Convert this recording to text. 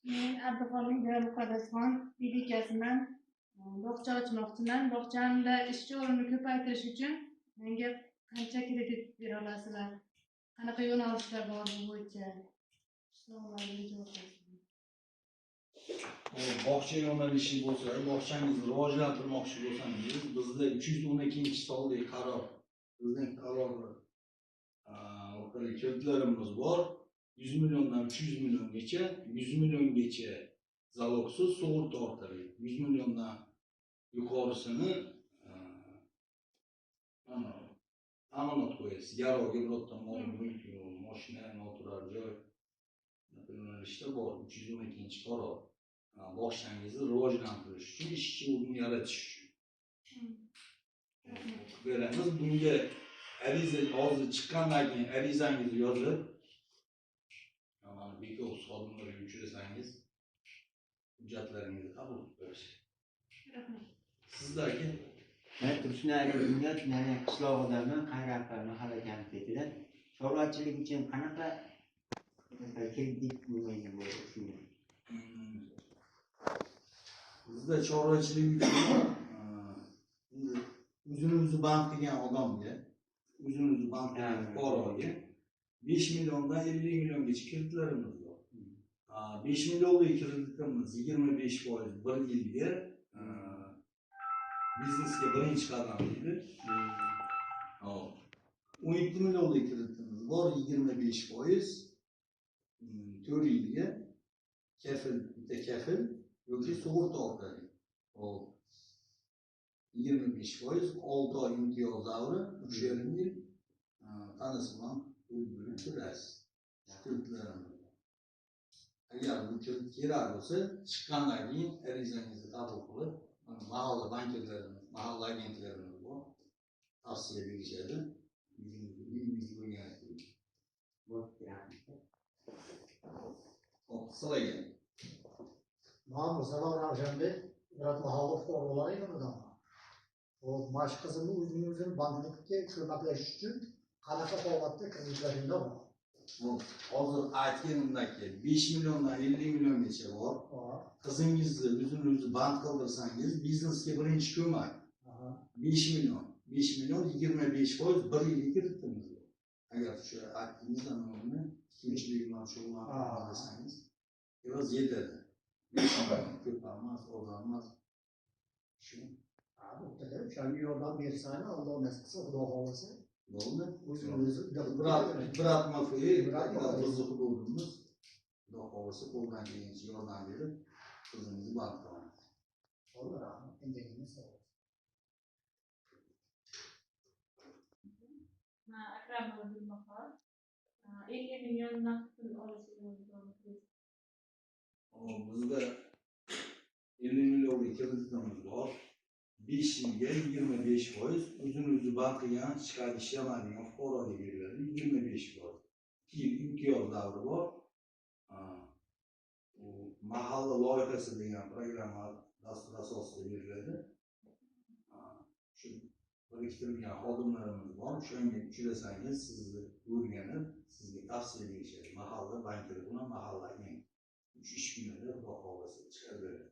Men Abduxoliqova Muqaddasxon Bibikasiman bog'cha ochmoqchiman. Bog'chamda ishchi o'rnini ko'paytirish uchun menga qancha kredit bera olasizlar? Qanaqa yo'nalishlar bor bu bo'yicha? Bog'cha yo'nalishi bo'lsa, bog'changizni rivojlantirmoqchi bo'lsangiz, bizda 312-sondagi qaror, bizning qaror orqali kreditlarimiz bor. 100 milliondan 300 milliongacha, 100 milliongacha zaloqsiz sug'urta orqali, 100 milliondan yuqorisini ta'minot qo'yasiz. Garovga birorta mol, mulk, mashina, noturar joy yo'nalishda bor. 312-qaror. Bog'changizni rivojlantirish uchun, ishchi o'rni yaratish uchun beramiz. Bunga ariza hozir chiqqandan keyin arizangizni yozib, mana bekov xodimlariga uchrasangiz, hujjatlaringizni qabul qilib berishadi. Rahmat. Sizdagi men Tursunoyev Bunyod qishlog'idaman, Qayraqqal mahalla komitetidan. Chorvachilik uchun qanaqa kredit bo'lmaydi bu shuni. Bizda chorvachilik uchun o'zini band qilgan odamga, o'zini band qilgan fuqaroga 5 milliondan 50 milliongacha kreditlarimiz bor. 5 millionlik kreditimiz 25% 1 yilga biznesga birinchi qadam deydi. 17 millionlik kreditimiz bor 25% 4 yilga kafil yoki sug'urta orqali. 25% 6 oy imtiyoz davri 3,5 yil tanasi bilan bo'lib turasiz. Kreditlarimiz. Agar bu kredit kerak bo'lsa, chiqqandan keyin arizangizni qabul qilib, mahalla bankirlarimiz, mahalla agentlarimiz bor. Tavsiya berishadi. Sıragen. Mahmut Salam Ramşan'da biraz mahalle fuarları mı? O başkasının uzun banknotga ko'maklash uchun qanaqa holatda kreditlaringda bor? Hozir aytganimdagi 5 milliondan 50 milliongacha bor. Qizingizni o'zini band qildirsangiz, biznesga birinchi ko'mak. 5 million 25% 1 yilga kiritdimiz. Agar shu aytdingiz uni ikkinchilik bilan shug'ullansangiz, biroz yetadi. 5 million ko'p emas, oz emas. Shu O'shanga yordam bersani, Alloh nasib qilsa, Xudo xohlasa. Bo'ldi. O'zingizni birat mafiy, rizq bo'limiz. Xudo xohlasa qo'ldan kelgancha yordam berib, qizingizni band qilamiz. Alloh rahmat, tingingiz sog' bo'lsin. Akram Abdulmahar 50 million naqd pul olishni mumkin. Bizda 50 millionlik kreditimiz bor. 5 yilga 25%, o'zini band qilgan, chiqadi ishlamaydigan fuqaroga beriladi 25%. 2 yil imtiyoz davri bor. Mahalla loyihasi degan programma dastur asosida beriladi. Shu biriktirilgan xodimlarimiz bor. O'shanga uchrasangiz, sizni o'rganib, sizga tavsiya berishadi. Mahalla bankiri bilan mahallaning 3 ish kunida Xudo xohlasa chiqarib beradi.